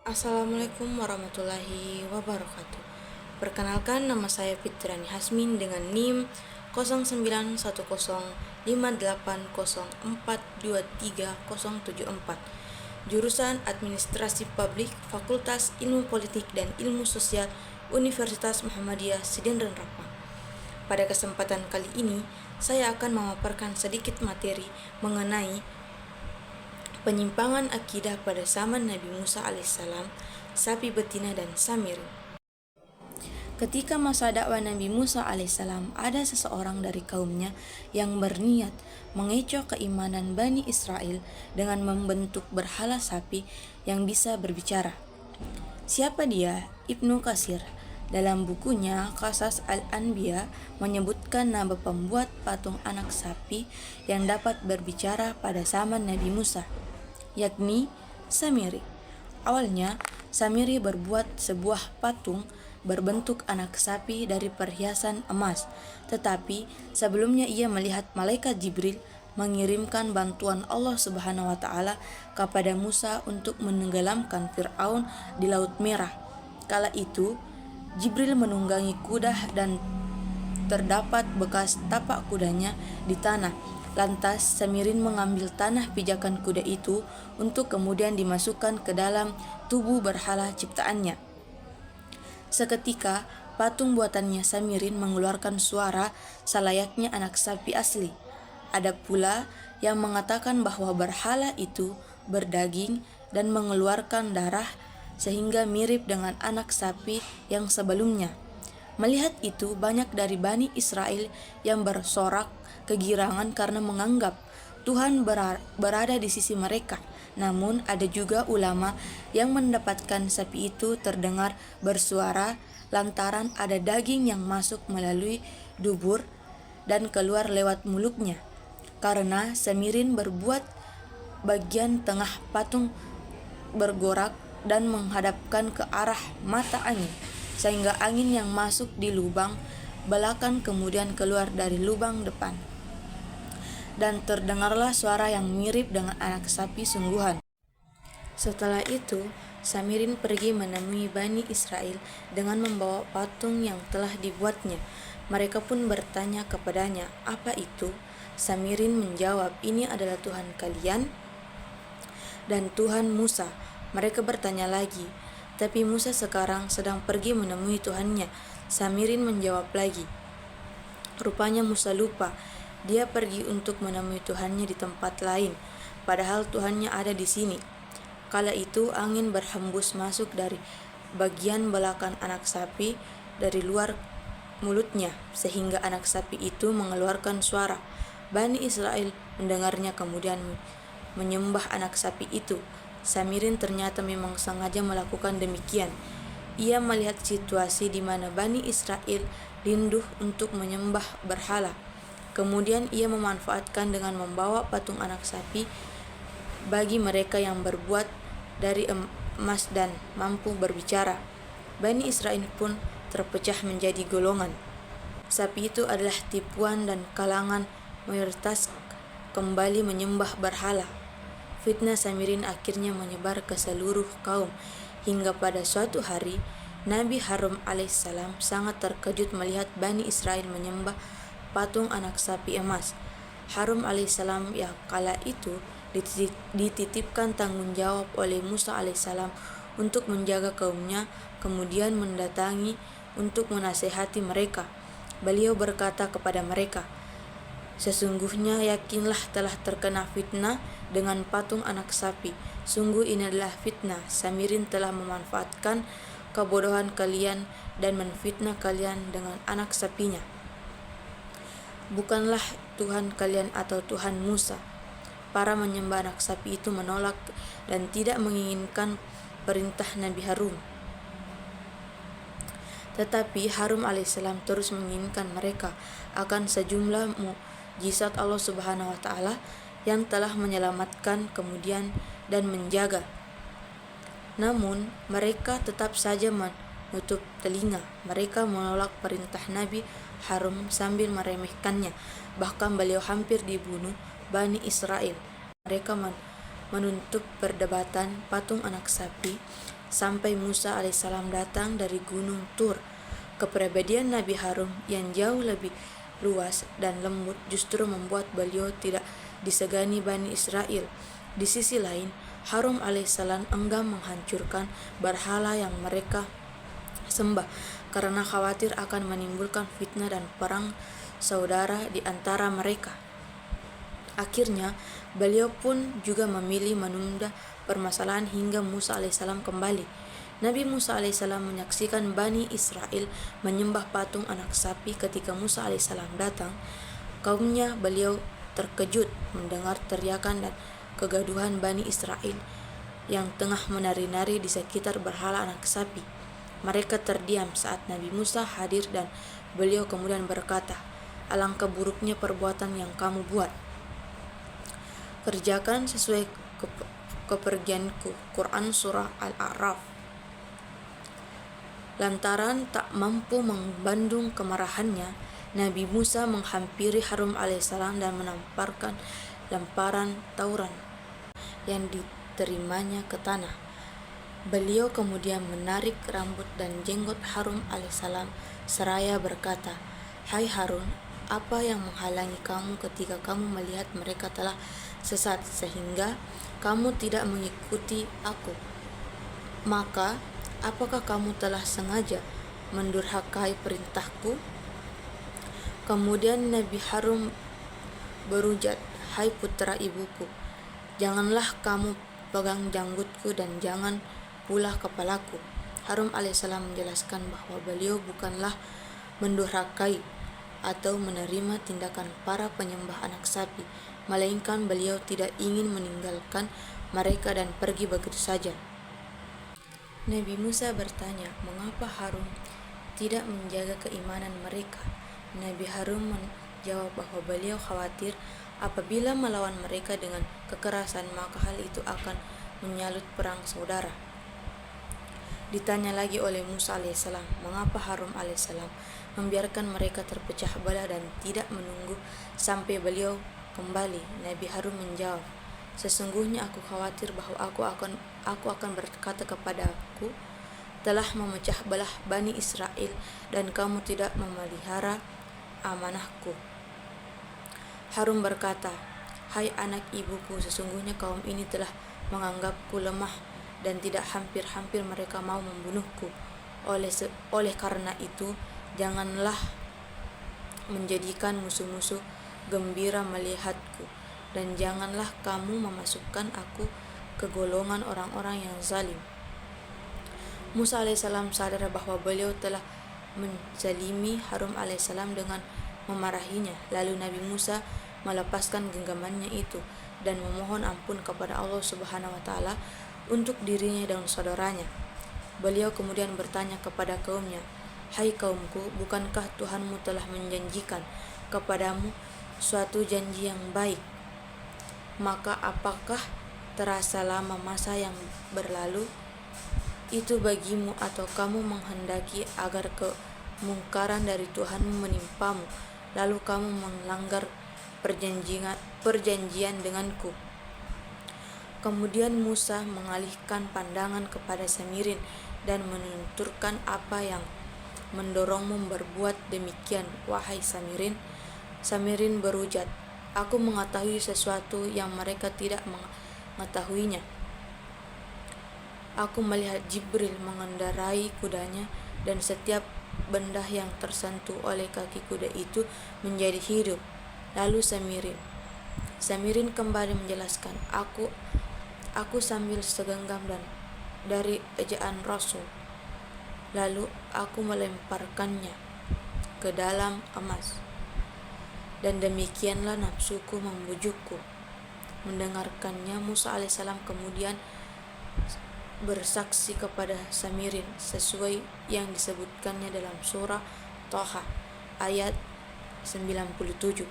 Assalamualaikum warahmatullahi wabarakatuh. Perkenalkan, nama saya Fitrani Hasmin dengan NIM 091058042374, jurusan Administrasi Publik, Fakultas Ilmu Politik dan Ilmu Sosial, Universitas Muhammadiyah Sidrap. Pada kesempatan kali ini, saya akan memaparkan sedikit materi mengenai penyimpangan akidah pada zaman Nabi Musa alaihissalam, sapi betina dan Samiri. Ketika masa dakwah Nabi Musa alaihissalam, ada seseorang dari kaumnya yang berniat mengecoh keimanan Bani Israel dengan membentuk berhala sapi yang bisa berbicara. Siapa dia? Ibnu Katsir dalam bukunya Qasas Al-Anbiya menyebutkan nama pembuat patung anak sapi yang dapat berbicara pada zaman Nabi Musa, yakni Samiri. Awalnya, Samiri berbuat sebuah patung berbentuk anak sapi dari perhiasan emas, tetapi sebelumnya ia melihat malaikat Jibril mengirimkan bantuan Allah Subhanahu wa taala kepada Musa untuk menenggelamkan Firaun di Laut Merah. Kala itu, Jibril menunggangi kuda dan terdapat bekas tapak kudanya di tanah. Lantas Samirin mengambil tanah pijakan kuda itu untuk kemudian dimasukkan ke dalam tubuh berhala ciptaannya. Seketika patung buatannya Samirin mengeluarkan suara selayaknya anak sapi asli. Ada pula yang mengatakan bahwa berhala itu berdaging dan mengeluarkan darah sehingga mirip dengan anak sapi yang sebelumnya. Melihat itu, banyak dari Bani Israel yang bersorak kegirangan karena menganggap Tuhan berada di sisi mereka. Namun ada juga ulama yang mendapatkan sapi itu terdengar bersuara lantaran ada daging yang masuk melalui dubur dan keluar lewat mulutnya. Karena Samirin berbuat bagian tengah patung bergorak dan menghadapkan ke arah mata angin, sehingga angin yang masuk di lubang belakang kemudian keluar dari lubang depan. Dan terdengarlah suara yang mirip dengan anak sapi sungguhan. Setelah itu, Samirin pergi menemui Bani Israel dengan membawa patung yang telah dibuatnya. Mereka pun bertanya kepadanya, "Apa itu?" Samirin menjawab, "Ini adalah Tuhan kalian dan Tuhan Musa." Mereka bertanya lagi, "Tapi Musa sekarang sedang pergi menemui Tuhannya." Samirin menjawab lagi, "Rupanya Musa lupa. Dia pergi untuk menemui Tuhannya di tempat lain, padahal Tuhannya ada di sini." Kala itu angin berhembus masuk dari bagian belakang anak sapi dari luar mulutnya, sehingga anak sapi itu mengeluarkan suara. Bani Israel mendengarnya kemudian menyembah anak sapi itu. Samirin ternyata memang sengaja melakukan demikian. Ia melihat situasi di mana Bani Israel rinduh untuk menyembah berhala. Kemudian ia memanfaatkan dengan membawa patung anak sapi bagi mereka yang berbuat dari emas dan mampu berbicara. Bani Israel pun terpecah menjadi golongan. Sapi itu adalah tipuan dan kalangan mayoritas kembali menyembah berhala. Fitnah Samirin akhirnya menyebar ke seluruh kaum, hingga pada suatu hari Nabi Harun alaihissalam sangat terkejut melihat Bani Israel menyembah patung anak sapi emas. Harun alaihissalam yang kala itu dititipkan tanggung jawab oleh Musa alaihissalam untuk menjaga kaumnya, kemudian mendatangi untuk menasihati mereka. Beliau berkata kepada mereka, "Sesungguhnya yakinlah telah terkena fitnah dengan patung anak sapi. Sungguh ini adalah fitnah. Samirin telah memanfaatkan kebodohan kalian dan menfitnah kalian dengan anak sapinya. Bukanlah Tuhan kalian atau Tuhan Musa." Para menyembah anak sapi itu menolak dan tidak menginginkan perintah Nabi Harun. Tetapi Harun alaihissalam terus menginginkan mereka akan sejumlah mukjizat Allah Subhanahu wa taala yang telah menyelamatkan kemudian dan menjaga. Namun mereka tetap saja menutup telinga. Mereka menolak perintah Nabi Harun sambil meremehkannya. Bahkan beliau hampir dibunuh Bani Israel. Mereka menutup perdebatan patung anak sapi sampai Musa alaihissalam datang dari gunung Tur. Kepribadian Nabi Harun yang jauh lebih luas dan lembut justru membuat beliau tidak disegani Bani Israel. Di sisi lain, Harun alaihissalam enggan menghancurkan berhala yang mereka sembah karena khawatir akan menimbulkan fitnah dan perang saudara di antara mereka. Akhirnya, beliau pun juga memilih menunda permasalahan hingga Musa alaihissalam kembali. Nabi Musa alaihissalam menyaksikan Bani Israel menyembah patung anak sapi. Ketika Musa alaihissalam datang, kaumnya beliau terkejut mendengar teriakan dan kegaduhan Bani Israel yang tengah menari-nari di sekitar berhala anak sapi. Mereka terdiam saat Nabi Musa hadir dan beliau kemudian berkata, "Alangkah buruknya perbuatan yang kamu buat. Kerjakan sesuai kepergianku." Quran Surah Al-A'raf. Lantaran tak mampu membendung kemarahannya, Nabi Musa menghampiri Harun alaihissalam dan melemparkan lemparan tauran yang diterimanya ke tanah. Beliau kemudian menarik rambut dan jenggot Harun alaihissalam seraya berkata, "Hai Harun, apa yang menghalangi kamu ketika kamu melihat mereka telah sesat sehingga kamu tidak mengikuti aku? Maka, apakah kamu telah sengaja mendurhakai perintahku?" Kemudian Nabi Harun berujar, "Hai putra ibuku, janganlah kamu pegang janggutku dan jangan pula kepalaku." Harun alaihissalam menjelaskan bahwa beliau bukanlah mendurhakai atau menerima tindakan para penyembah anak sapi, melainkan beliau tidak ingin meninggalkan mereka dan pergi begitu saja. Nabi Musa bertanya, mengapa Harun tidak menjaga keimanan mereka? Nabi Harun menjawab bahwa beliau khawatir apabila melawan mereka dengan kekerasan maka hal itu akan menyalut perang saudara. Ditanya lagi oleh Musa alaihissalam, mengapa Harun alaihissalam membiarkan mereka terpecah belah dan tidak menunggu sampai beliau kembali? Nabi Harun menjawab, sesungguhnya aku khawatir bahwa aku akan berkata kepadaku, telah memecah belah Bani Israel dan kamu tidak memelihara amanahku. Harun berkata, hai anak ibuku, sesungguhnya kaum ini telah menganggapku lemah dan tidak hampir-hampir mereka mau membunuhku. Oleh karena itu, janganlah menjadikan musuh-musuh gembira melihatku, dan janganlah kamu memasukkan aku ke golongan orang-orang yang zalim. Musa alaihissalam sadar bahwa beliau telah menzalimi Harun alaihissalam dengan memarahinya. Lalu Nabi Musa melepaskan genggamannya itu dan memohon ampun kepada Allah Subhanahu wa taala untuk dirinya dan saudaranya. Beliau kemudian bertanya kepada kaumnya, hai kaumku, bukankah Tuhanmu telah menjanjikan kepadamu suatu janji yang baik? Maka apakah terasa lama masa yang berlalu itu bagimu, atau kamu menghendaki agar kemungkaran dari Tuhanmu menimpamu, lalu kamu melanggar perjanjian denganku? Kemudian Musa mengalihkan pandangan kepada Samirin dan menuturkan, apa yang mendorongmu berbuat demikian, wahai Samirin? Samirin berujar, aku mengetahui sesuatu yang mereka tidak mengetahuinya. Aku melihat Jibril mengendarai kudanya dan setiap benda yang tersentuh oleh kaki kuda itu menjadi hidup. Lalu Samirin kembali menjelaskan, aku sambil segenggam dan dari ejaan Rasul. Lalu aku melemparkannya ke dalam emas. Dan demikianlah nafsuku membujukku. Mendengarkannya, Musa alaihissalam kemudian bersaksi kepada Samirin sesuai yang disebutkannya dalam surah Thaha ayat 97.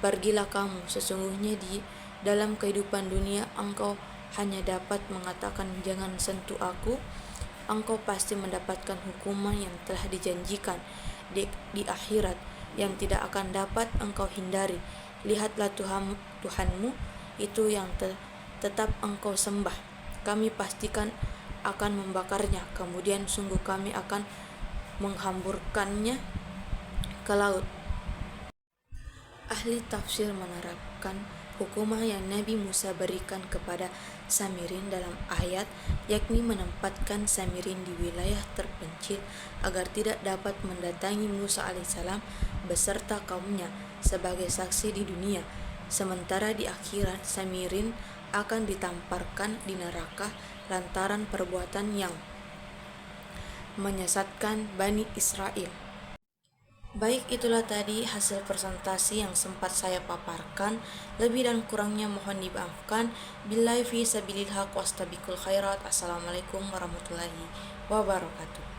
Pergilah kamu, sesungguhnya di dalam kehidupan dunia engkau hanya dapat mengatakan jangan sentuh aku. Engkau pasti mendapatkan hukuman yang telah dijanjikan di akhirat yang tidak akan dapat engkau hindari. Lihatlah Tuhanmu itu yang tetap engkau sembah. Kami pastikan akan membakarnya, kemudian sungguh kami akan menghamburkannya ke laut. Ahli tafsir menerapkan hukuman yang Nabi Musa berikan kepada Samirin dalam ayat, yakni menempatkan Samirin di wilayah terpencil agar tidak dapat mendatangi Musa alaihissalam beserta kaumnya sebagai saksi di dunia, sementara di akhirat Samirin akan ditamparkan di neraka lantaran perbuatan yang menyesatkan Bani Israel. Baik, itulah tadi hasil presentasi yang sempat saya paparkan. Lebih dan kurangnya mohon dimaafkan. Billahi fi sabilil haq wastabiqul khairat. Assalamualaikum warahmatullahi wabarakatuh.